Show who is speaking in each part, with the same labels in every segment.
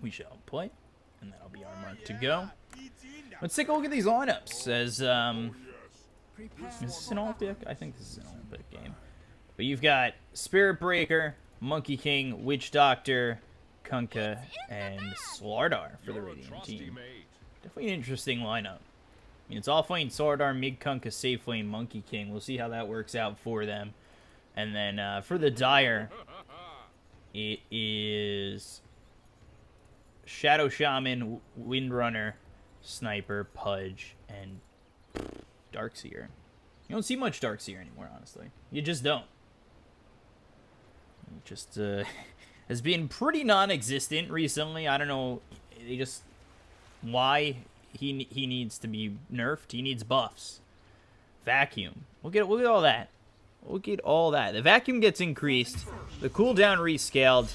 Speaker 1: we shall play, and that'll be our mark to go. Let's take a look at these lineups. As is this an Olympic? I think this is an Olympic game. But you've got Spirit Breaker, Monkey King, Witch Doctor, Kunkka, and Slardar for the Radiant team. Definitely an interesting lineup. I mean, it's Off Lane, Slardar, Mid Kunkka, Safe Lane, Monkey King. We'll see how that works out for them. And then for the Dire, it is Shadow Shaman, Windrunner, Sniper, Pudge, and Darkseer. You don't see much Darkseer anymore, honestly. You just don't. It just has been pretty non-existent recently. I don't know. They just why he needs to be nerfed. He needs buffs. Vacuum. We'll get all that. We'll get all that. The vacuum gets increased. The cooldown rescaled.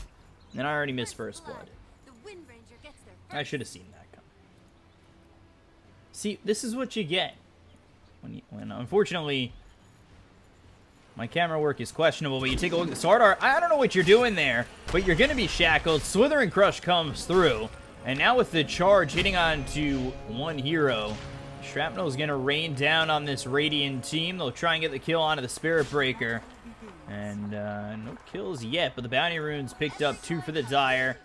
Speaker 1: And I already missed First Blood. I should have seen that come. See, this is what you get when unfortunately my camera work is questionable. But you take a look at Slardar. I don't know what you're doing there, but you're going to be shackled. Slithering Crush comes through, and now with the charge hitting onto one hero, Shrapnel is going to rain down on this Radiant team. They'll try and get the kill onto the Spirit Breaker. And no kills yet, but the Bounty Runes picked up 2 for the Dire.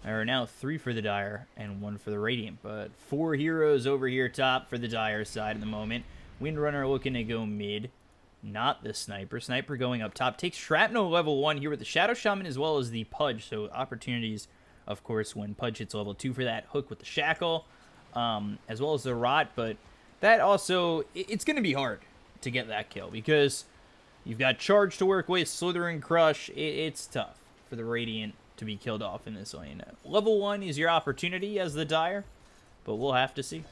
Speaker 1: Or now 3 for the Dire and 1 for the Radiant. But 4 heroes over here top for the Dire side at the moment. Windrunner looking to go mid. Not the Sniper. Sniper going up top. Takes Shrapnel level 1 here with the Shadow Shaman as well as the Pudge. So opportunities, of course, when Pudge hits level 2 for that hook with the Shackle. As well as the Rot. But that also, it's going to be hard to get that kill because you've got Charge to work with, Slithering Crush. It's tough for the Radiant to be killed off in this lane. Level 1 is your opportunity as the Dire, but we'll have to see.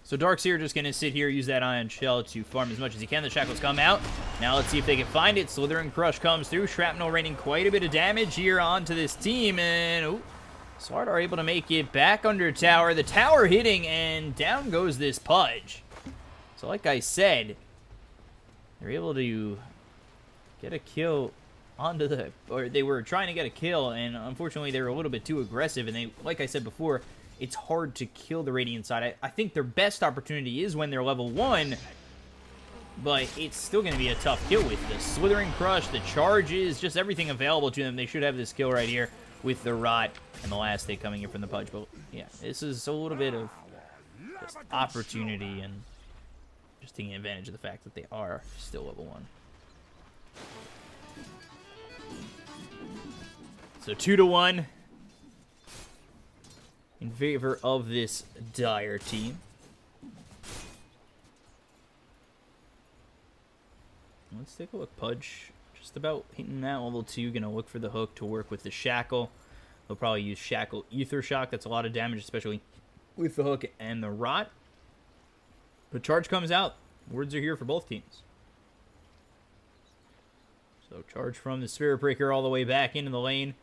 Speaker 1: So Darkseer just going to sit here, use that Ion Shell to farm as much as he can. The Shackles come out. Now let's see if they can find it. Slithering Crush comes through. Shrapnel raining quite a bit of damage here onto this team, and ooh, Slardar able to make it back under tower. The tower hitting, and down goes this Pudge. So like I said, they're able to get a kill onto the, or they were trying to get a kill, and unfortunately they were a little bit too aggressive, and they, like I said before, it's hard to kill the Radiant side. I think their best opportunity is when they're level 1, but it's still going to be a tough kill with the Slithering Crush, the charges, just everything available to them. They should have this kill right here with the Rot and the last hit coming in from the Pudge. But yeah, this is a little bit of just opportunity and just taking advantage of the fact that they are still level 1. So 2-1 in favor of this Dire team. Let's take a look. Pudge just about hitting that level 2. Gonna look for the hook to work with the Shackle. They'll probably use Shackle Ether Shock. That's a lot of damage, especially with the hook and the Rot. But charge comes out. Words are here for both teams. So charge from the Spirit Breaker all the way back into the lane.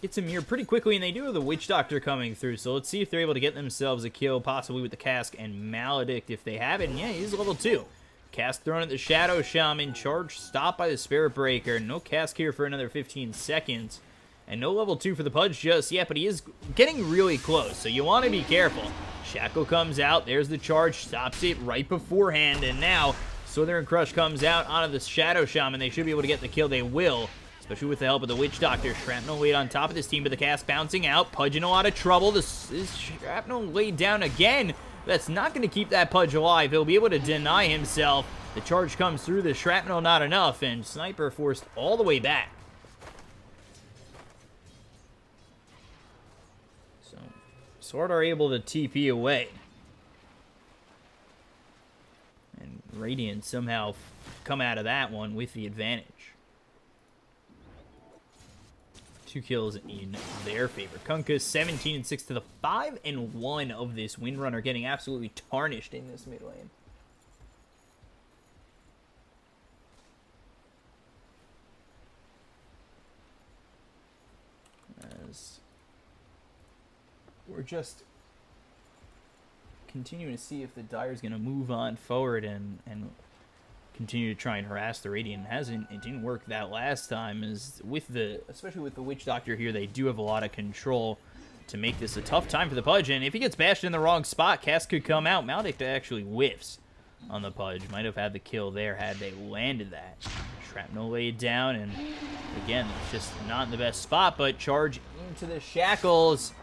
Speaker 1: Gets him here pretty quickly, and they do have the Witch Doctor coming through. So let's see if they're able to get themselves a kill, possibly with the Cask and Maledict if they have it. And yeah, he's level 2. Cask thrown at the Shadow Shaman. Charge stopped by the Spirit Breaker. No Cask here for another 15 seconds. And no level 2 for the Pudge just yet, but he is getting really close, so you want to be careful. Shackle comes out. There's the charge. Stops it right beforehand, and now Slithering Crush comes out onto the Shadow Shaman. They should be able to get the kill. They will, especially with the help of the Witch Doctor. Shrapnel laid on top of this team, but the Cask bouncing out. Pudge in a lot of trouble. This is Shrapnel laid down again. That's not going to keep that Pudge alive. He'll be able to deny himself. The charge comes through. The Shrapnel not enough, and Sniper forced all the way back. So Slardar able to TP away. And Radiant somehow come out of that one with the advantage. 2 kills in their favor. Kunkka 17-6 to the 5-1 of this Windrunner, getting absolutely tarnished in this mid lane. As we're just continuing to see if the Dire's going to move on forward and continue to try and harass the Radiant. It didn't work that last time, as especially with the Witch Doctor here, they do have a lot of control to make this a tough time for the Pudge. And if he gets bashed in the wrong spot, Cass could come out. Maledict actually whiffs on the Pudge. Might have had the kill there had they landed that. Shrapnel laid down, and again, it's just not in the best spot, but charge into the shackles.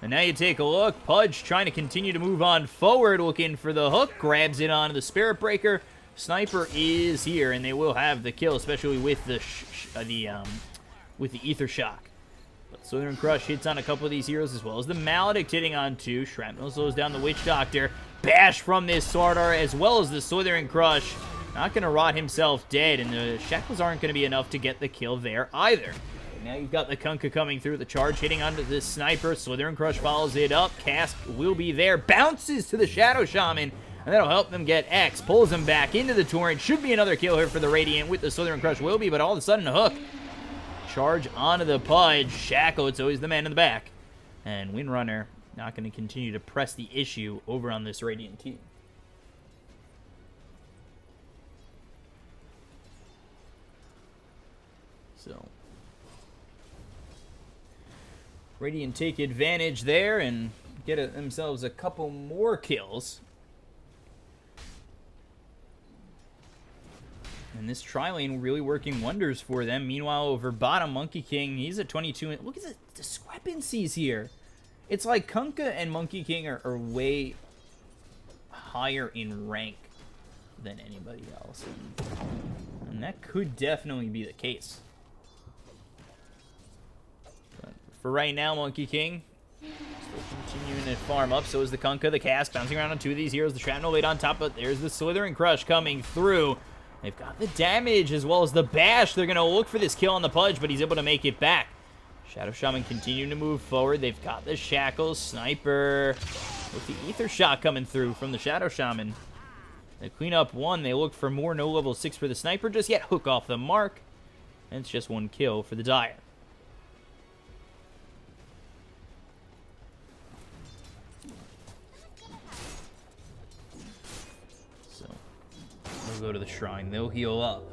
Speaker 1: And now you take a look. Pudge trying to continue to move on forward, looking for the hook, grabs it onto the Spirit Breaker. Sniper is here, and they will have the kill, especially with the Ether Shock. But Southern Crush hits on a couple of these heroes, as well as the Maledict hitting on two. Shrapnel slows down the Witch Doctor. Bash from this Sardar, as well as the Southern Crush. Not going to rot himself dead, and the shackles aren't going to be enough to get the kill there either. Now you've got the Kunkka coming through, the charge hitting onto the Sniper. Slither and Crush follows it up. Cask will be there. Bounces to the Shadow Shaman, and that'll help them get X. Pulls them back into the Torrent. Should be another kill here for the Radiant with the Slither and Crush will be, but all of a sudden a hook. Charge onto the Pudge. Shackle, it's always the man in the back. And Windrunner not going to continue to press the issue over on this Radiant team. So Radiant take advantage there and get themselves a couple more kills. And this tri-lane really working wonders for them. Meanwhile, over bottom, Monkey King, he's at 22. Look at the discrepancies here. It's like Kunkka and Monkey King are way higher in rank than anybody else. And that could definitely be the case. For right now, Monkey King still continuing to farm up. So is the Kunkka, the Cask, bouncing around on two of these heroes. The Shrapnel laid on top, but there's the Slithering Crush coming through. They've got the damage as well as the bash. They're going to look for this kill on the Pudge, but he's able to make it back. Shadow Shaman continuing to move forward. They've got the Shackles. Sniper with the Ether Shot coming through from the Shadow Shaman. They clean up one. They look for more. No level 6 for the Sniper just yet. Hook off the mark. And it's just one kill for the Dire. They'll go to the shrine. They'll heal up.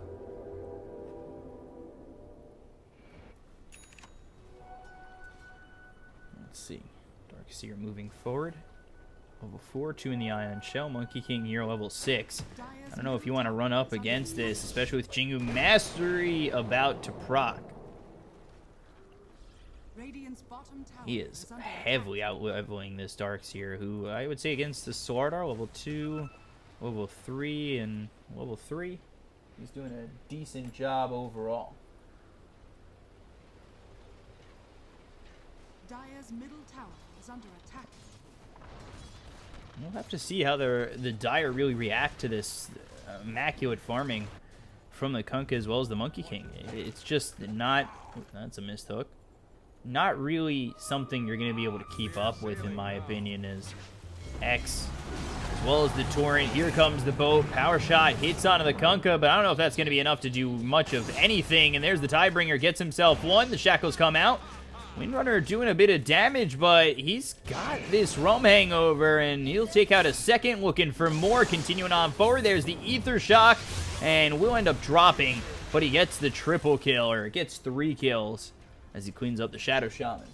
Speaker 1: Let's see. Darkseer moving forward. Level 4, 2 in the Ion Shell. Monkey King here, level 6. I don't know if you want to run up against this, especially with Jingu Mastery about to proc. He is heavily out-leveling this Darkseer, who I would say against the Sardar, level 2... level 3 and level 3. He's doing a decent job overall.
Speaker 2: Dire's middle tower is under attack.
Speaker 1: We'll have to see how the Dire really react to this immaculate farming from the Kunkka as well as the Monkey King. It's just not... that's a missed hook. Not really something you're going to be able to keep up with, in my opinion, as X... as well as the Torrent. Here comes the boat. Power shot hits onto the Kunkka, but I don't know if that's going to be enough to do much of anything. And there's the Tidebringer. Gets himself one. The Shackles come out. Windrunner doing a bit of damage, but he's got this rum hangover, and he'll take out a second. Looking for more. Continuing on forward. There's the Ether Shock, and will end up dropping, but he gets the triple kill, or gets 3 kills as he cleans up the Shadow Shaman.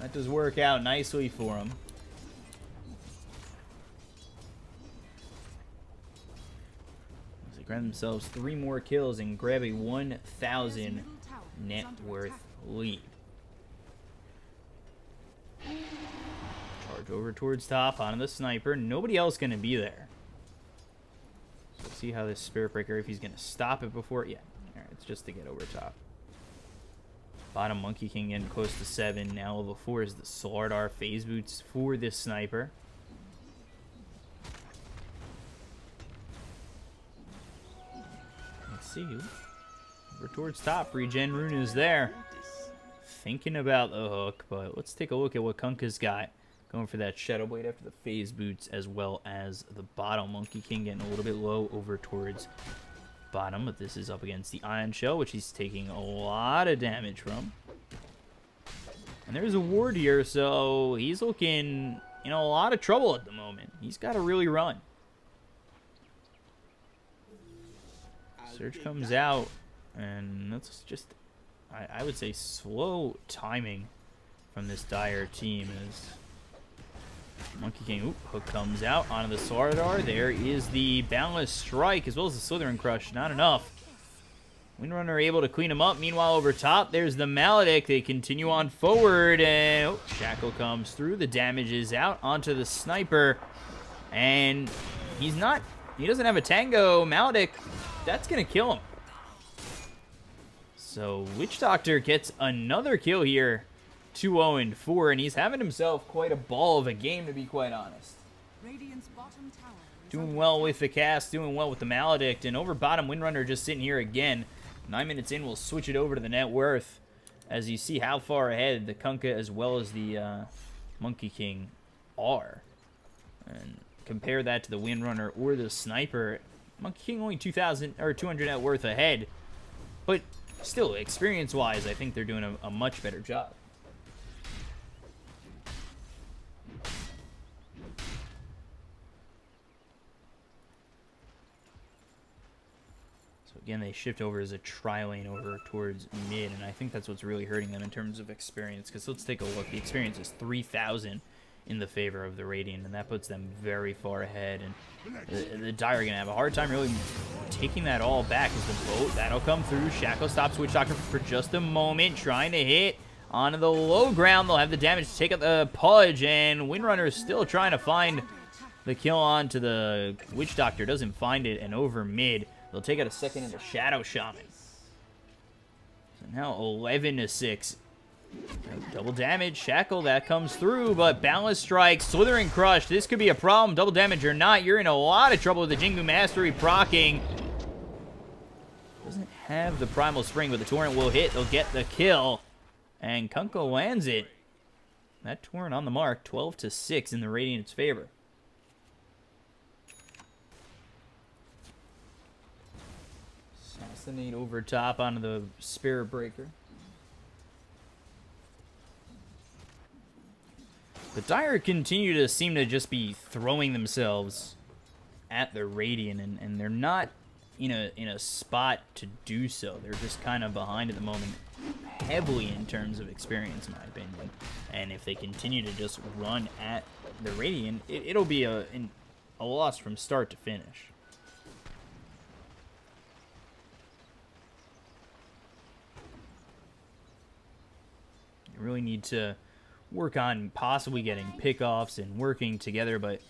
Speaker 1: That does work out nicely for him. They grab themselves 3 more kills and grab a 1,000 net worth lead. Charge over towards top onto the Sniper. Nobody else going to be there. So let's see how this Spirit Breaker, if he's going to stop it before... yeah, alright, it's just to get over top. Bottom Monkey King getting close to 7. Now level 4 is the Slardar phase boots for this Sniper. Let's see. Over towards top. Regen Rune is there. Thinking about the hook, but let's take a look at what Kunkka's got. Going for that Shadow Blade after the phase boots, as well as the bottom Monkey King getting a little bit low over towards bottom, but this is up against the Ion Shell, which he's taking a lot of damage from. And there's a ward here, so he's looking in a lot of trouble at the moment. He's got to really run. Surge comes out, and that's just, I would say, slow timing from this Dire team as Monkey King, hook comes out onto the Sardar. There is the Boundless Strike as well as the Slithering Crush. Not enough. Windrunner able to clean him up. Meanwhile, over top, there's the Maledict. They continue on forward, and Shackle comes through. The damage is out onto the Sniper, and he doesn't have a Tango. Maledict, that's going to kill him. So Witch Doctor gets another kill here. 2-0-4, and he's having himself quite a ball of a game, to be quite honest.
Speaker 2: Radiant's bottom tower is
Speaker 1: Doing
Speaker 2: under
Speaker 1: well with the cast, doing well with the Maledict, and over bottom, Windrunner just sitting here again. 9 minutes in, we'll switch it over to the net worth as you see how far ahead the Kunkka as well as the Monkey King are. And compare that to the Windrunner or the Sniper. Monkey King only 200 net worth ahead, but still, experience-wise, I think they're doing a much better job. Again, they shift over as a tri-lane over towards mid, and I think that's what's really hurting them in terms of experience. Because let's take a look. The experience is 3,000 in the favor of the Radiant, and that puts them very far ahead. And the Dire are going to have a hard time really taking that all back as the boat. That'll come through. Shackle stops Witch Doctor for just a moment, trying to hit onto the low ground. They'll have the damage to take out the Pudge, and Windrunner is still trying to find the kill onto the Witch Doctor. Doesn't find it, and over mid. They'll take out a second into Shadow Shaman. So now 11-6. Double damage. Shackle, that comes through, but Boundless Strike, Slithering Crush. This could be a problem. Double damage or not, you're in a lot of trouble with the Jingu Mastery proccing. Doesn't have the Primal Spring, but the Torrent will hit. They'll get the kill. And Kunkka lands it. That Torrent on the mark, 12-6 in the Radiant's favor. Assassinate over top onto the Spirit Breaker. The Dire continue to seem to just be throwing themselves at the Radiant, and they're not in a spot to do so. They're just kind of behind at the moment, heavily in terms of experience, in my opinion. And if they continue to just run at the Radiant, it'll be a loss from start to finish. You really need to work on possibly getting pickoffs and working together, but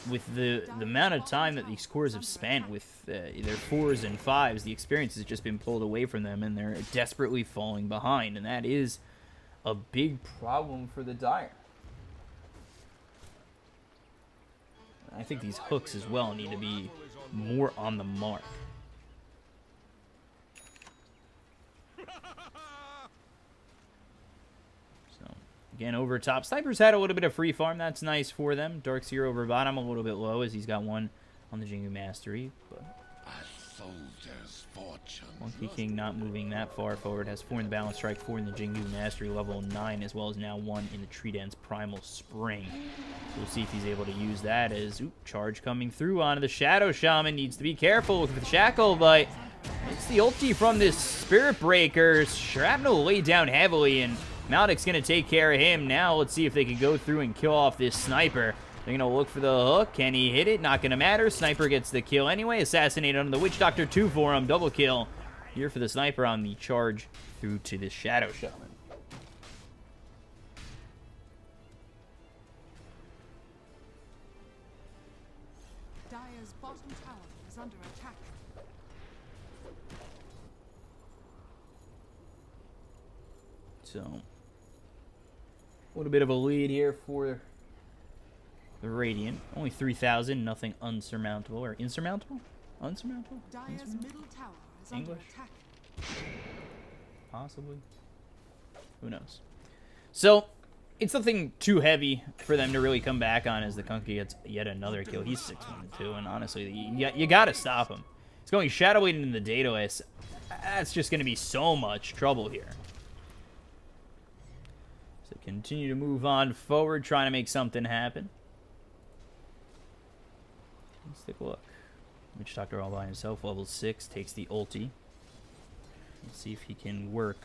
Speaker 1: with the amount of time that these cores have spent with their 4s and 5s, the experience has just been pulled away from them, and they're desperately falling behind, and that is a big problem for the Dire. I think these hooks as well need to be more on the mark. Again, over top. Sniper's had a little bit of free farm. That's nice for them. Darkseer over bottom, a little bit low as he's got one on the Jingu Mastery. But Monkey King not moving that far forward. Has 4 in the Balance Strike, 4 in the Jingu Mastery, level 9, as well as now 1 in the Tree Dance Primal Spring. So we'll see if he's able to use that as, charge coming through onto the Shadow Shaman. Needs to be careful with the Shackle, but it's the ulti from this Spirit Breaker. Shrapnel laid down heavily, and Maledict's going to take care of him. Now let's see if they can go through and kill off this Sniper. They're going to look for the hook. Can he hit it? Not going to matter. Sniper gets the kill anyway. Assassinated on the Witch Doctor 2 for him. Double kill here for the Sniper on the charge through to the Shadow Shaman.
Speaker 2: Dire's bottom tower is under attack.
Speaker 1: So, a little bit of a lead here for the Radiant. Only 3,000, nothing unsurmountable. Or insurmountable? Unsurmountable?
Speaker 2: Dire's middle tower is
Speaker 1: English?
Speaker 2: under attack.
Speaker 1: Possibly. Who knows? So, it's nothing too heavy for them to really come back on as the Kunkka gets yet another kill. He's 6-1-2, and honestly, you got to stop him. He's going Shadow Wade into the Daedalus. That's just going to be so much trouble here. So continue to move on forward, trying to make something happen. Let's take a look. Witch Doctor all by himself, level 6, takes the ulti. Let's see if he can work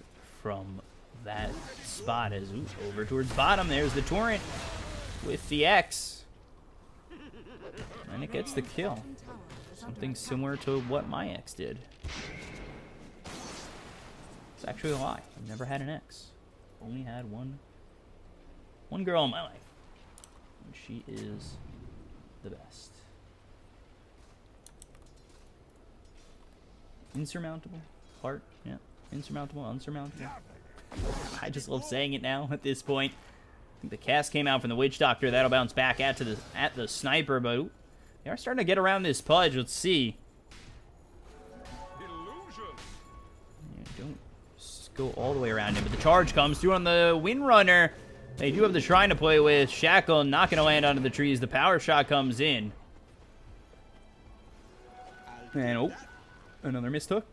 Speaker 1: from that spot as over towards bottom. There's the torrent with the X. And it gets the kill. Something similar to what my X did. It's actually a lie. I've never had an X. Only had one girl in my life. And she is the best. Insurmountable? Heart? Yeah. Insurmountable, unsurmountable. I just love saying it now at this point. I think the cast came out from the Witch Doctor. That'll bounce back at the sniper, but ooh, they are starting to get around this Pudge. Let's see. Yeah, don't go all the way around him, but the charge comes through on the Windrunner. They do have the Shrine to play with. Shackle not going to land onto the trees. The power shot comes in. And oh, another missed hook.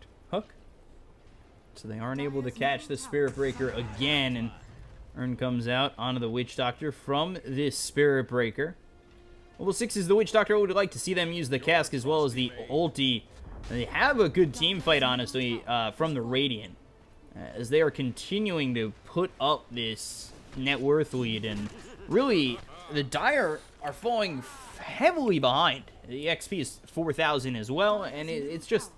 Speaker 1: So they aren't able to catch the Spirit Breaker again, and Urn comes out onto the Witch Doctor from this Spirit Breaker. Level 6 is the Witch Doctor. I would like to see them use the cask as well as the ulti. And they have a good team fight, honestly, from the Radiant, as they are continuing to put up this net worth lead, and really, the Dire are falling heavily behind. The XP is 4,000 as well, and it's just...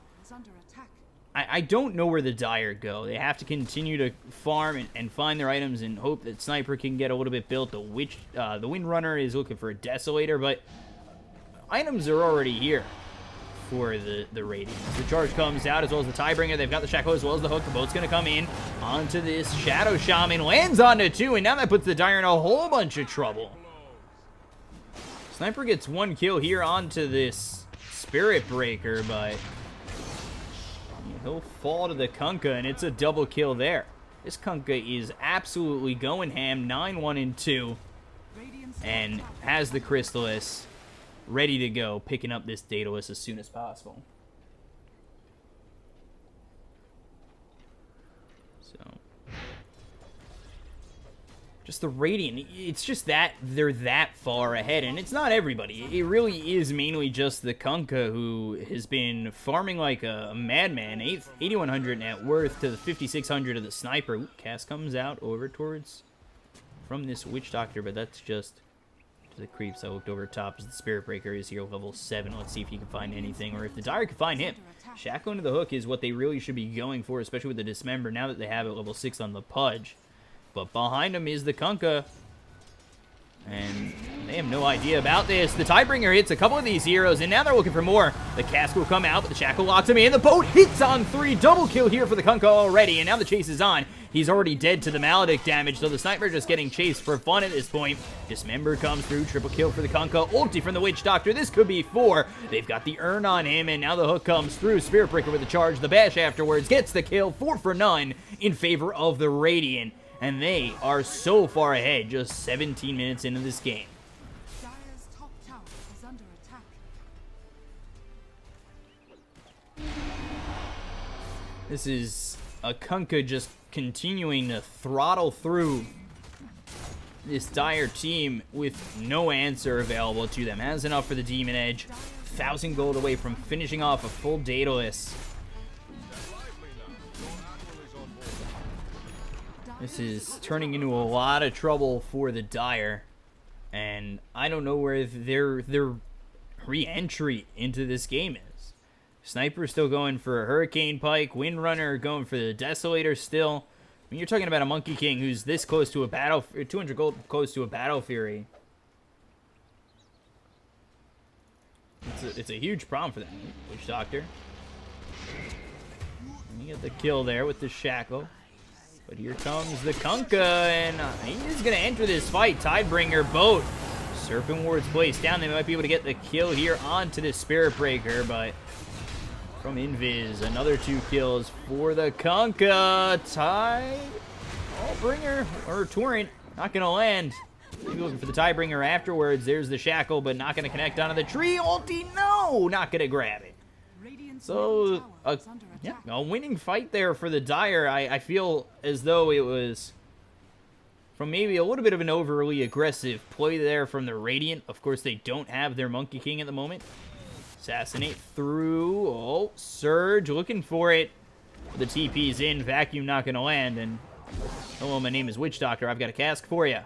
Speaker 1: I don't know where the Dire go. They have to continue to farm and find their items and hope that Sniper can get a little bit built. The Windrunner is looking for a Desolator, but items are already here for the Radiant. The charge comes out as well as the Tiebringer. They've got the Shackle as well as the hook. The boat's going to come in onto this Shadow Shaman. Lands onto 2, and now that puts the Dire in a whole bunch of trouble. Sniper gets 1 kill here onto this Spirit Breaker, but... he'll fall to the Kunkka, and it's a double kill there. This Kunkka is absolutely going ham, 9-1-2, and has the Crystallis ready to go, picking up this Daedalus as soon as possible. So, just the Radiant, it's just that they're that far ahead, and it's not everybody. It really is mainly just the Kunkka, who has been farming like a madman. 8,100 net worth to the 5,600 of the Sniper. Ooh, cast comes out over towards from this Witch Doctor, but that's just to the creeps. I looked over top as the Spirit Breaker is here, level 7. Let's see if he can find anything, or if the Dire can find him. Shackle into the hook is what they really should be going for, especially with the Dismember, now that they have it level 6 on the Pudge. But behind him is the Kunkka. And they have no idea about this. The Tiebringer hits a couple of these heroes, and now they're looking for more. The cask will come out, but the Shackle locks him in. The boat hits on 3. Double kill here for the Kunkka already, and now the chase is on. He's already dead to the Maledict damage, so the Sniper just getting chased for fun at this point. Dismember comes through. Triple kill for the Kunkka. Ulti from the Witch Doctor. This could be 4. They've got the Urn on him, and now the hook comes through. Spirit Breaker with a charge. The Bash afterwards gets the kill. 4 for none in favor of the Radiant. And they are so far ahead, just 17 minutes into this game.
Speaker 2: Dire's top tower is under attack.
Speaker 1: This is a Kunkka just continuing to throttle through this Dire team with no answer available to them. Has enough for the Demon Edge. 1,000 gold away from finishing off a full Daedalus. This is turning into a lot of trouble for the Dire, and I don't know where their re-entry into this game is. Sniper still going for a Hurricane Pike, Windrunner going for the Desolator still. I mean, you're talking about a Monkey King who's this close to a battle, 200 gold close to a Battle Fury. It's a huge problem for them. Witch Doctor. And you get the kill there with the Shackle. But here comes the Kunkka, and he's going to enter this fight. Tidebringer boat. Serpent Ward's placed down. They might be able to get the kill here onto the Spirit Breaker, but from Invis, another 2 kills for the Kunkka. Tidebringer, or Torrent, not going to land. Maybe looking for the Tidebringer afterwards. There's the Shackle, but not going to connect onto the tree. Ulti, no! Not going to grab it. So, a winning fight there for the Dire. I feel as though it was from maybe a little bit of an overly aggressive play there from the Radiant. Of course, they don't have their Monkey King at the moment. Assassinate through. Oh, Surge looking for it. The TP's in. Vacuum not going to land. And hello, my name is Witch Doctor. I've got a cask for you.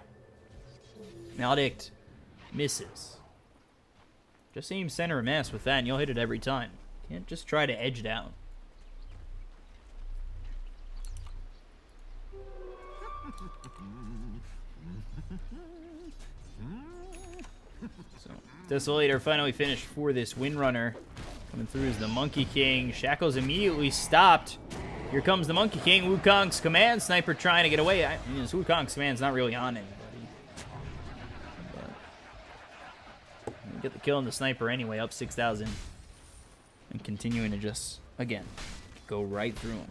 Speaker 1: Maledict misses. Just aim center of mass with that, and you'll hit it every time. Can't just try to edge down. So, Desolator finally finished for this Windrunner. Coming through is the Monkey King. Shackle's immediately stopped. Here comes the Monkey King. Wukong's command. Sniper trying to get away. This Wukong's command's not really on anybody. But get the kill on the Sniper anyway, up 6,000. And continuing to just, again, go right through him.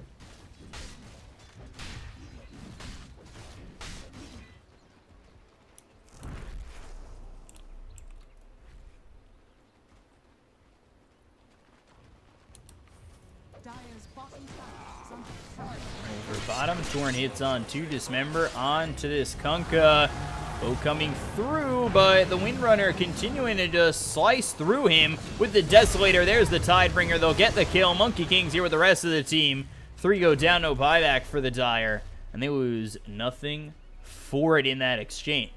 Speaker 1: Over bottom, Torn hits on 2, Dismember onto this Kunkka. Bow coming through, but the Windrunner continuing to just slice through him with the Desolator. There's the Tidebringer. They'll get the kill. Monkey King's here with the rest of the team. 3 go down, no buyback for the Dire. And they lose nothing for it in that exchange.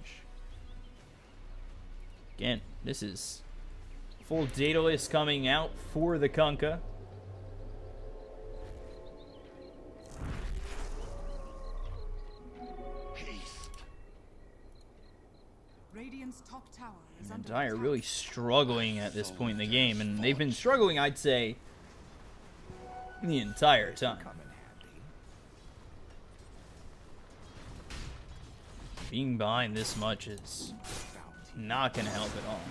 Speaker 1: Again, this is full Daedalus coming out for the Kunkka.
Speaker 2: Radiant's top tower is
Speaker 1: And
Speaker 2: under
Speaker 1: Dire
Speaker 2: attack.
Speaker 1: really struggling at this point in the game, and they've been struggling, I'd say, the entire time. Being behind this much is not going to help at all.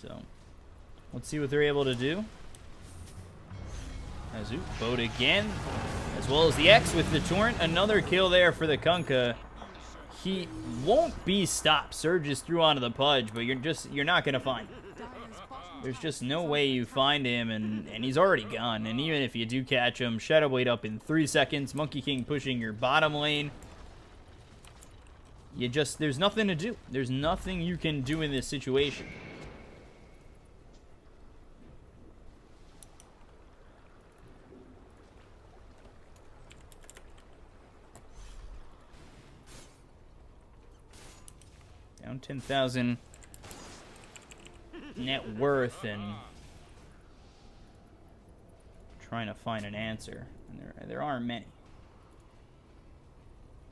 Speaker 1: So, let's see what they're able to do. Azu, boat again, as well as the X with the Torrent. Another kill there for the Kunkka. He won't be stopped. Surge is through onto the Pudge, but you're not going to find him. There's just no way you find him, and he's already gone. And even if you do catch him, Shadow Blade up in 3 seconds. Monkey King pushing your bottom lane. There's nothing to do. There's nothing you can do in this situation. Down 10,000 net worth and trying to find an answer. And there aren't many.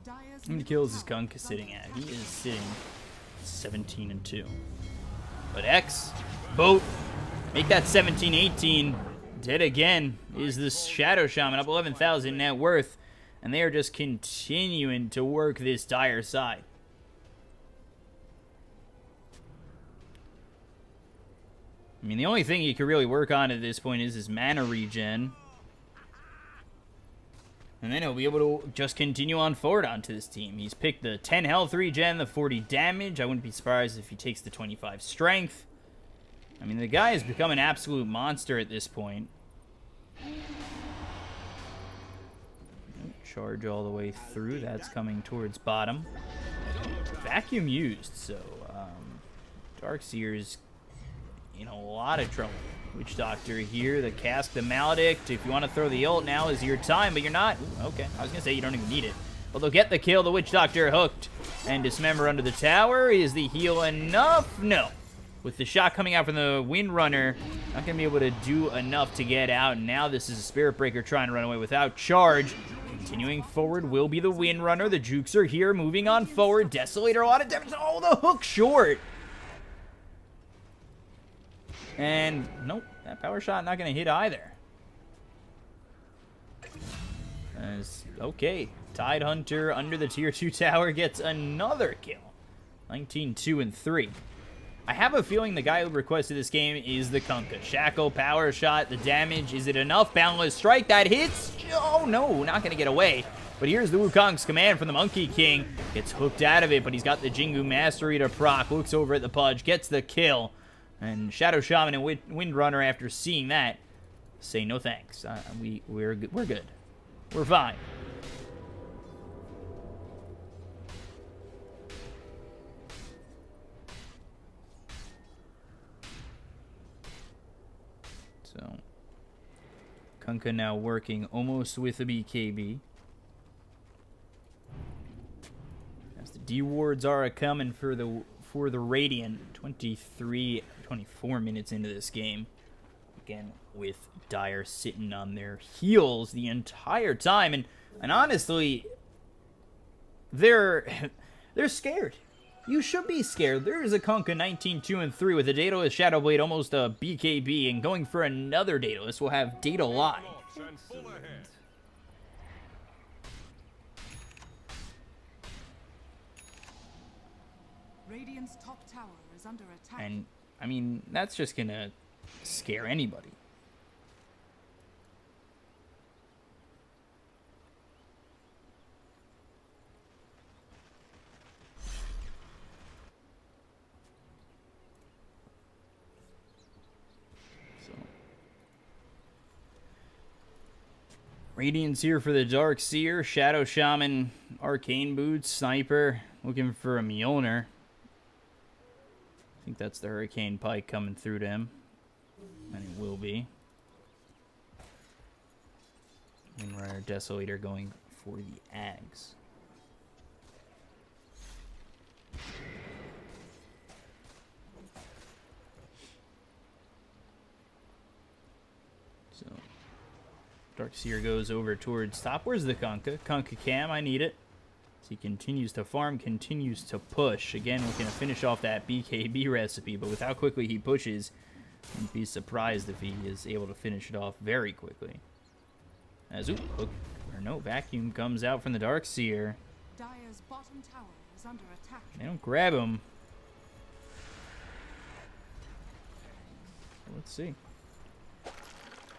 Speaker 1: How many kills is Kunkka sitting at? He is sitting 17 and 2. But X, boat, make that 17-18. Dead again is the Shadow Shaman, up 11,000 net worth. And they are just continuing to work this Dire side. I mean, the only thing you can really work on at this point is his mana regen. And then he'll be able to just continue on forward onto this team. He's picked the 10 health regen, the 40 damage. I wouldn't be surprised if he takes the 25 strength. I mean, the guy has become an absolute monster at this point. Charge all the way through. That's coming towards bottom. Vacuum used, so Darkseer's in a lot of trouble. Witch Doctor here, the cask, the Maledict. If you want to throw the ult, now is your time, but you're not. Ooh, okay, I was going to say you don't even need it. Well, they'll get the kill. The Witch Doctor hooked. And Dismember under the tower. Is the heal enough? No. With the shot coming out from the Windrunner, not going to be able to do enough to get out. And now this is a Spirit Breaker trying to run away without charge. Continuing forward will be the Windrunner. The Jukes are here, moving on forward. Desolator, a lot of damage. Oh, the hook short. And nope, that power shot not going to hit either. Okay, Tidehunter under the tier 2 tower gets another kill. 19, 2, and 3. I have a feeling the guy who requested this game is the Kunkka. Shackle, power shot, the damage. Is it enough? Boundless strike that hits. Oh no, not going to get away. But here's the Wukong's command from the Monkey King. Gets hooked out of it, but he's got the Jingu Mastery to proc. Looks over at the Pudge, gets the kill. And Shadow Shaman and Windrunner, after seeing that, say no thanks. We're good. We're fine. So, Kunkka now working almost with the BKB. As the D wards are coming for the Radiant. 24 minutes into this game. Again, with Dire sitting on their heels the entire time, and honestly, they're scared. You should be scared. There is a Kunkka 19-2-3 with a Daedalus Shadowblade, almost a BKB, and going for another Daedalus will have Data Lie.
Speaker 2: Radiant's top tower is under attack.
Speaker 1: And, I mean, that's just gonna scare anybody. Radiant's here for the Dark Seer, Shadow Shaman, Arcane Boots, Sniper, looking for a Mjolnir. I think that's the Hurricane Pike coming through to him, and it will be. Windrunner Desolator going for the Ags. So, Darkseer goes over towards top. Where's the Kunkka? Kunkka Cam, I need it. So he continues to farm, continues to push. Again, we're going to finish off that BKB recipe, but with how quickly he pushes, I'd be surprised if he is able to finish it off very quickly. As, Vacuum comes out from the Darkseer.
Speaker 2: Dire's bottom tower is under attack.
Speaker 1: They don't grab him. Let's see.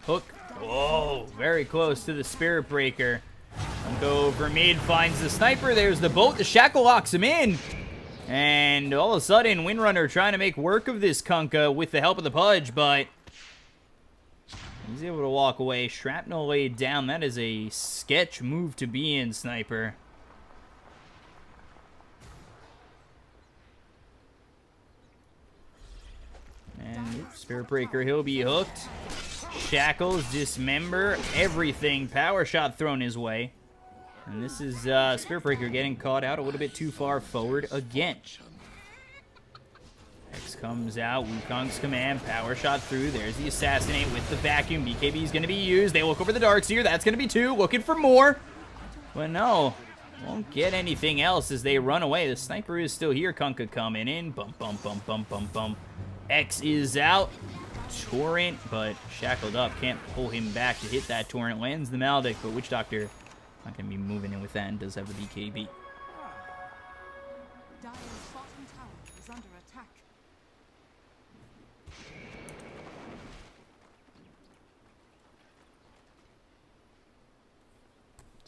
Speaker 1: Hook. Oh, very close to the Spirit Breaker. Go over mid, finds the Sniper. There's the boat. The Shackle locks him in. And all of a sudden, Windrunner trying to make work of this Kunkka with the help of the Pudge, but he's able to walk away. Shrapnel laid down. That is a sketch move to be in, Sniper. And Spirit Breaker, he'll be hooked. Shackles, Dismember, everything. Power Shot thrown his way. And this is Spirit Breaker getting caught out a little bit too far forward again. X comes out, Wukong's command, Power Shot through. There's the Assassinate with the Vacuum. BKB is going to be used. They look over the Darkseer. That's going to be 2. Looking for more. But no, won't get anything else as they run away. The Sniper is still here. Kunkka coming in. Bump, bump, bump, bump, bump, bump. X is out. Torrent, but shackled up. Can't pull him back to hit that Torrent. Lands the Maldic, but Witch Doctor not going to be moving in with that and does have the BKB.
Speaker 2: Dire's bottom tower is under attack.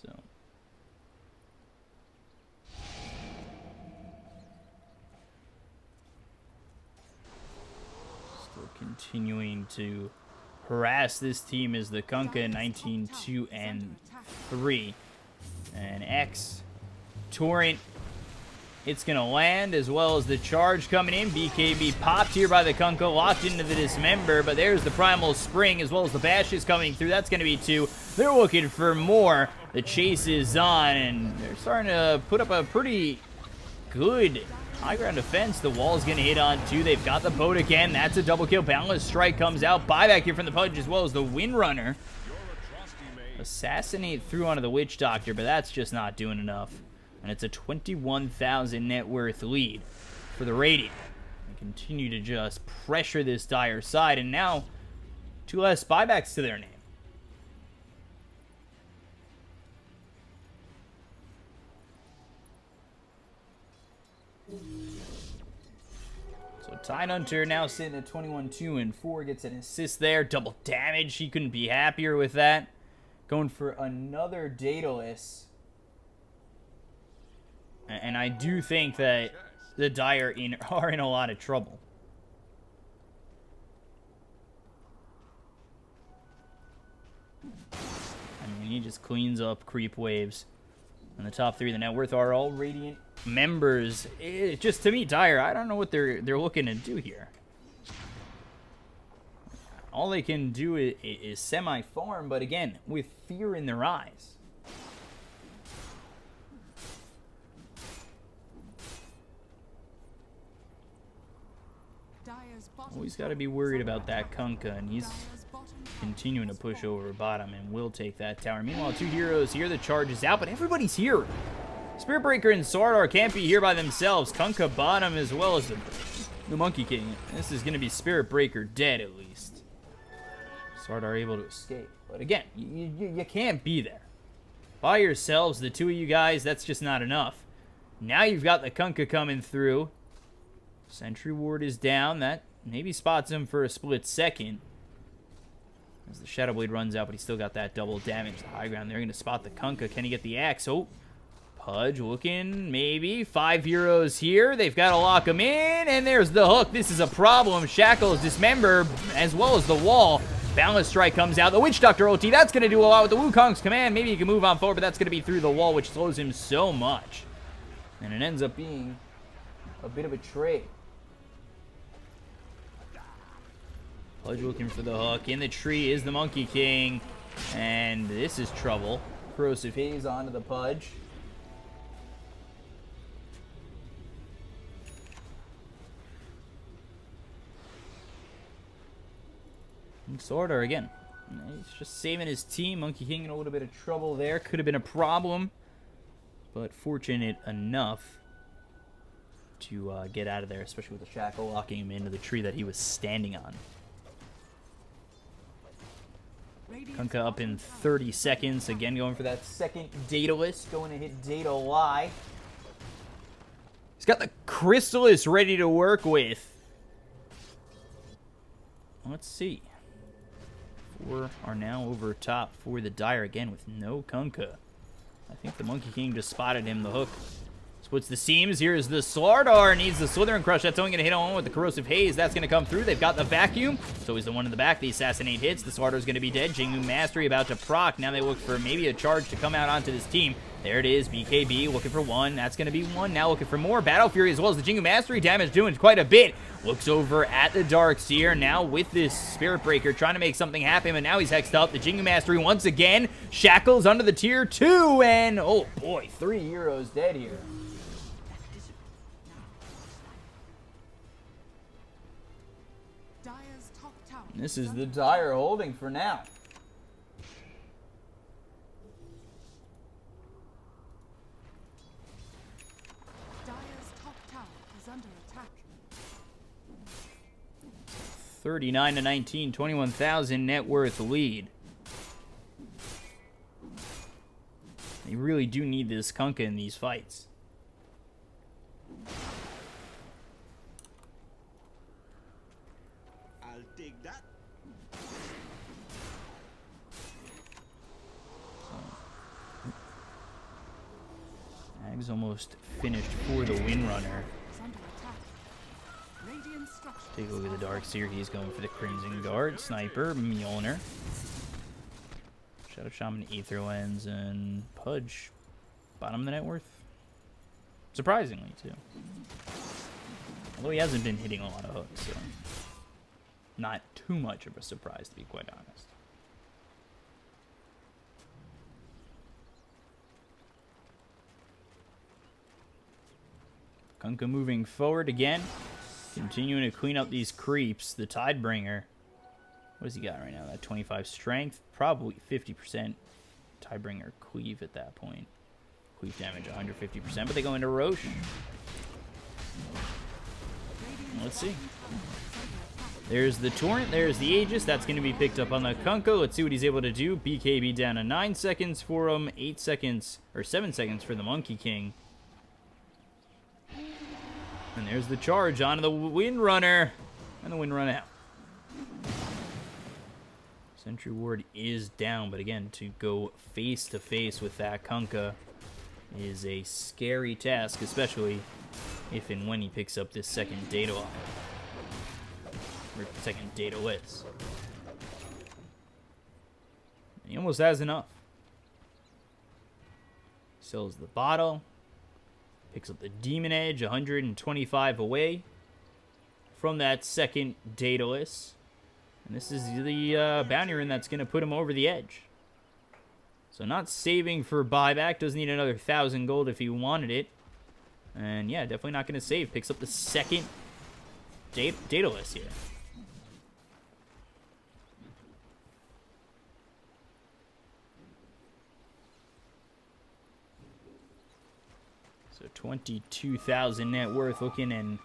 Speaker 1: So still continuing to harass this team is the Kunkka 19-2-3. And X Torrent, it's going to land, as well as the charge coming in. BKB popped here by the Kunkka, locked into the Dismember, but there's the Primal Spring, as well as the Bashes coming through. That's going to be 2. They're looking for more. The chase is on, and they're starting to put up a pretty good high ground defense. The wall's going to hit on 2. They've got the boat again. That's a double kill. Boundless Strike comes out. Buyback here from the Pudge, as well as the Windrunner. Assassinate through onto the Witch Doctor, but that's just not doing enough. And it's a 21,000 net worth lead for the Radiant. They continue to just pressure this Dire side, and now 2 less buybacks to their name. So Tidehunter now sitting at 21-2-4, gets an assist there. Double damage. He couldn't be happier with that. Going for another Daedalus. And I do think that the Dire are in a lot of trouble. he just cleans up creep waves. And the top 3 of the net worth are all Radiant members. It just, to me, Dire, I don't know what they're looking to do here. All they can do is semi-farm, but again, with fear in their eyes.
Speaker 2: Dire's bottom
Speaker 1: Always got to
Speaker 2: tower
Speaker 1: be
Speaker 2: is
Speaker 1: worried
Speaker 2: under
Speaker 1: about that
Speaker 2: attack.
Speaker 1: Kunkka, and he's
Speaker 2: Dire's bottom tower
Speaker 1: continuing to
Speaker 2: has
Speaker 1: push
Speaker 2: fallen.
Speaker 1: over bottom and will take that tower. Meanwhile, 2 heroes here. The charge is out, but everybody's here. Spirit Breaker and Sardar can't be here by themselves. Kunkka bottom as well as the Monkey King. This is going to be Spirit Breaker dead at least. Sardar able to escape. But again, you can't be there. By yourselves, the 2 of you guys, that's just not enough. Now you've got the Kunkka coming through. Sentry Ward is down. That maybe spots him for a split second. As the Shadow Blade runs out, but he's still got that double damage. The high ground, they're going to spot the Kunkka. Can he get the axe? Oh, Pudge looking, maybe. 5 heroes here. They've got to lock him in, and there's the hook. This is a problem. Shackles dismember, as well as the wall. Boundless Strike comes out. The Witch Doctor ulti, that's going to do a lot with the Wukong's command. Maybe he can move on forward, but that's going to be through the wall, which slows him so much. And it ends up being a bit of a trade. Pudge looking for the hook. In the tree is the Monkey King. And this is trouble. Corrosive Haze onto the Pudge. And Sardar again. He's just saving his team. Monkey King in a little bit of trouble there. Could have been a problem. But fortunate enough to get out of there, especially with the shackle locking him into the tree that he was standing on. Kunkka up in 30 seconds. Again, going for that second Daedalus. Going to hit Data Y. He's got the Chrysalis ready to work with. Let's see. 4 are now over top for the Dire again with no Kunkka. I think the Monkey King just spotted him. The hook splits the seams. Here's the Slardar. Needs the Slytherin Crush. That's only going to hit on with the Corrosive Haze. That's going to come through. They've got the Vacuum. So he's the one in the back. The Assassinate hits. The Slardar's going to be dead. Jingu Mastery about to proc. Now they look for maybe a charge to come out onto this team. There it is. BKB looking for 1. That's going to be 1. Now looking for more. Battle Fury as well as the Jingu Mastery. Damage doing quite a bit. Looks over at the Darkseer. Now with this Spirit Breaker trying to make something happen. And now he's hexed up. The Jingu Mastery once again. Shackles under the tier 2. And oh boy, 3 heroes dead here.
Speaker 2: Dire's top tower
Speaker 1: This is
Speaker 2: under
Speaker 1: the
Speaker 2: attack.
Speaker 1: Dire holding for now.
Speaker 2: Dire's top tower is under attack.
Speaker 1: 39 to 19, 21,000 net worth lead. They really do need this Kunkka in these fights.
Speaker 3: I'll take that.
Speaker 1: Ag's almost finished for the Windrunner.
Speaker 2: Is under attack. Radiant structures
Speaker 1: Take a look at the
Speaker 2: are
Speaker 1: Darkseer. He's going for the Crimson Guard, Sniper, Mjolnir. Shadow Shaman, Aether Lens, and Pudge. Bottom of the net worth. Surprisingly, too. Although he hasn't been hitting a lot of hooks, so not too much of a surprise, to be quite honest. Kunkka moving forward again. Continuing to clean up these creeps. The Tidebringer. What does he got right now? That 25 strength. Probably 50% Tidebringer cleave at that point. Cleave damage 150%. But they go into Roche. Let's see. There's the Torrent. There's the Aegis. That's going to be picked up on the Kunkka. Let's see what he's able to do. BKB down to 9 seconds for him. 8 seconds, or 7 seconds for the Monkey King. And there's the charge onto the Windrunner. And the Windrun out. Sentry Ward is down, but again, to go face to face with that Kunkka is a scary task, especially if and when he picks up this second data line. Or second data list. He almost has enough. Sells the bottle. Picks up the Demon Edge, 125 away from that second Daedalus. And this is the bounty rune that's going to put him over the edge. So not saving for buyback. Does need another 1,000 gold if he wanted it. And yeah, definitely not going to save. Picks up the second Daedalus here. So 22,000 net worth, looking and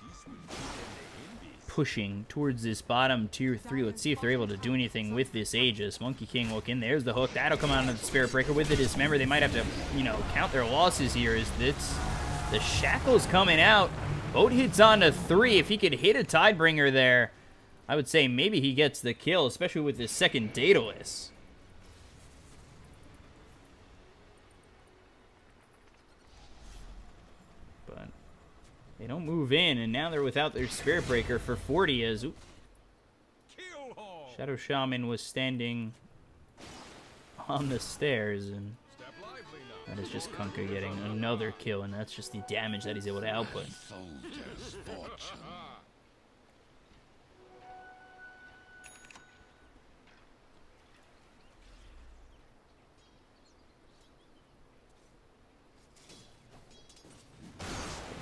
Speaker 1: pushing towards this bottom tier 3. Let's see if they're able to do anything with this Aegis. Monkey King looking. There's the hook. That'll come out of the Spirit Breaker with the Dismember. They might have to, you know, count their losses here. Is this the Shackle's coming out? Boat hits on to 3. If he could hit a Tidebringer there, I would say maybe he gets the kill, especially with this second Daedalus. But they don't move in, and now they're without their Spirit Breaker for 40 as Shadow Shaman was standing on the stairs, and that is just Kunkka getting another kill, and that's just the damage that he's able to output.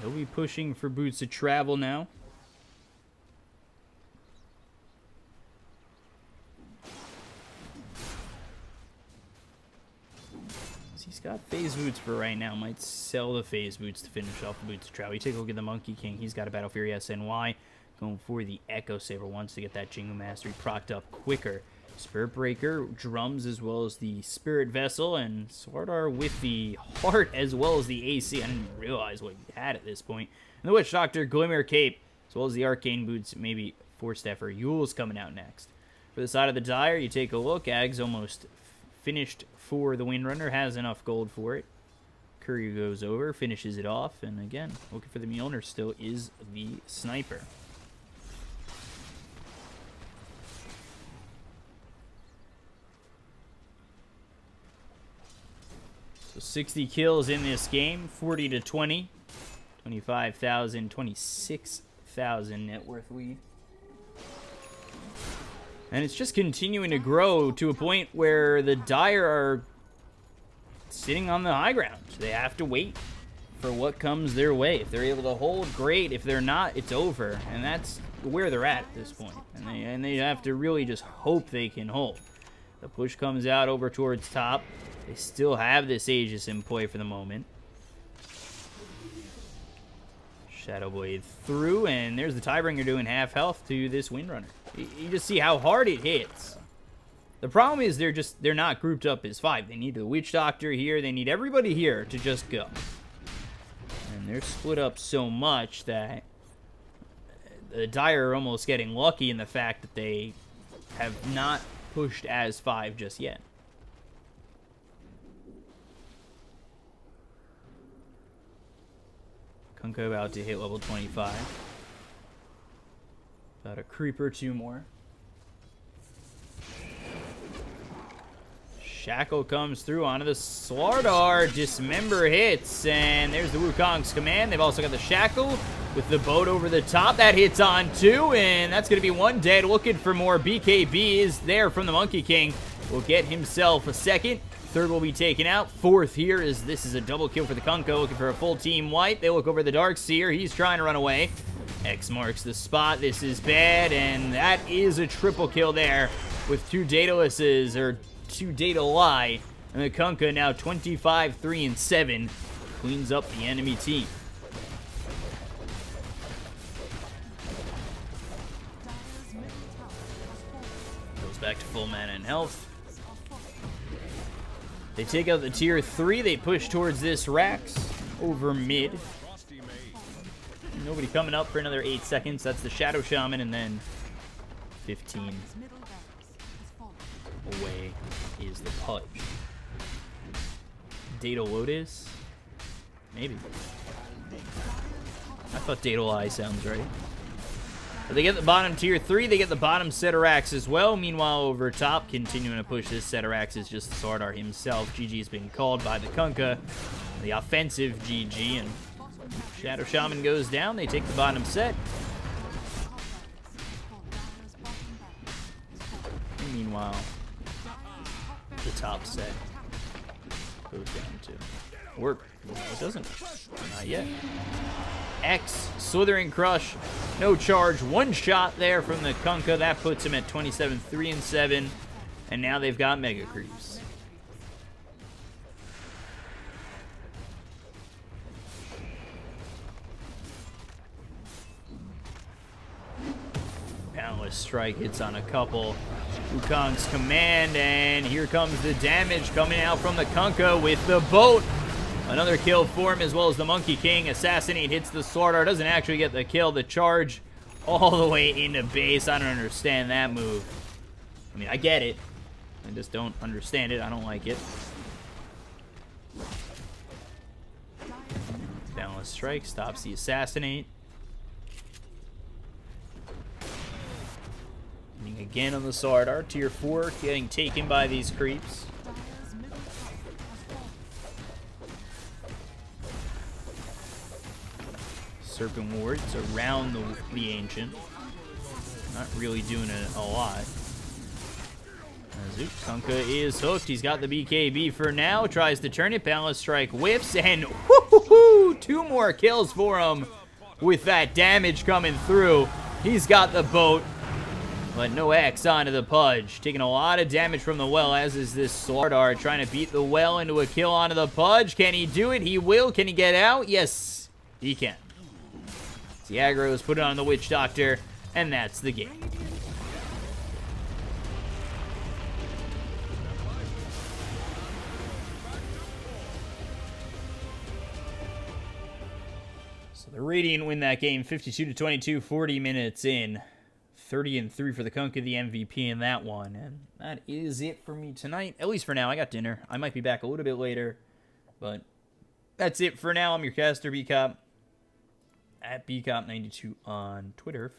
Speaker 1: He'll be pushing for Boots to travel now. He's got Phase Boots for right now. Might sell the Phase Boots to finish off the Boots to travel. You take a look at the Monkey King. He's got a Battle Fury SNY. Going for the Echo Saber. Wants to get that Jingle Mastery procced up quicker. Spirit Breaker, drums, as well as the Spirit Vessel, and Swordar with the Heart as well as the AC. I didn't realize what he had at this point. And the Witch Doctor, Glimmer Cape, as well as the Arcane Boots, maybe Force Staffer. Yule's coming out next. For the side of the Dire, you take a look. Ag's almost finished for the Windrunner, has enough gold for it. Courier goes over, finishes it off, and again, looking for the Mjolnir still is the Sniper. So 60 kills in this game, 40 to 20, 25,000, 26,000 net worth lead. And it's just continuing to grow to a point where the Dire are sitting on the high ground. They have to wait for what comes their way. If they're able to hold, great. If they're not, it's over. And that's where they're at this point. And they have to really just hope they can hold. The push comes out over towards top. They still have this Aegis in play for the moment. Shadow Blade through, and there's the Tidebringer doing half health to this Windrunner. You just see how hard it hits. The problem is they're not grouped up as 5. They need the Witch Doctor here. They need everybody here to just go. And they're split up so much that the Dire are almost getting lucky in the fact that they have not pushed as 5 just yet. Kunkka about to hit level 25. About a creep or 2 more. Shackle comes through onto the Slardar. Dismember hits, and there's the Wukong's command. They've also got the Shackle with the boat over the top. That hits on 2, and that's going to be 1 dead. Looking for more. BKB is there from the Monkey King. Will get himself a second. 3rd will be taken out. 4th here is this is a double kill for the Kunkka, looking for a full team wipe. They look over the Darkseer. He's trying to run away. X marks the spot. This is bad, and that is a triple kill there with 2 Daedaluses, or 2 Daedalus, and the Kunkka now 25, 3, and 7 cleans up the enemy team. Goes back to full mana and health. They take out the tier 3. They push towards this Rax over mid. Nobody coming up for another 8 seconds. That's the Shadow Shaman, and then 15 away is the Pudge. Data Lotus? Maybe. I thought Data Eye sounds right. But they get the bottom tier 3. They get the bottom Setarax as well. Meanwhile, over top, continuing to push this Setarax is just Sardar himself. GG's been called by the Kunkka. the offensive GG, and Shadow Shaman goes down. They take the bottom set. And meanwhile, the top set goes down too. Or, no, it doesn't. Not yet. X, Slithering Crush, no charge. One shot there from the Kunkka. That puts him at 27, 3 and 7. And now they've got Mega Creeps. Boundless Strike hits on a couple. Wukong's command, and here comes the damage coming out from the Kunkka with the boat. Another kill for him, as well as the Monkey King. Assassinate hits the Sword Art. Doesn't actually get the kill. The charge all the way into base. I don't understand that move. I mean, I get it. I just don't understand it. I don't like it. Boundless Strike stops the Assassinate. Again on the Sword Art. Tier 4 getting taken by these creeps. Serpent Wards around the Ancient. Not really doing a lot. Kunkka is hooked. He's got the BKB for now. Tries to turn it. Boundless Strike whiffs. And whoo-hoo-hoo, 2 more kills for him with that damage coming through. He's got the boat. But no X onto the Pudge. Taking a lot of damage from the well, as is this Sword Art. Trying to beat the well into a kill onto the Pudge. Can he do it? He will. Can he get out? Yes, he can. The aggro is put on the Witch Doctor, and that's the game. So the Radiant win that game 52-22, 40 minutes in. 30 and 3 for the Kunkka, the MVP in that one. And that is it for me tonight. At least for now. I got dinner. I might be back a little bit later. But that's it for now. I'm your caster, BCop. At BCop92 on Twitter.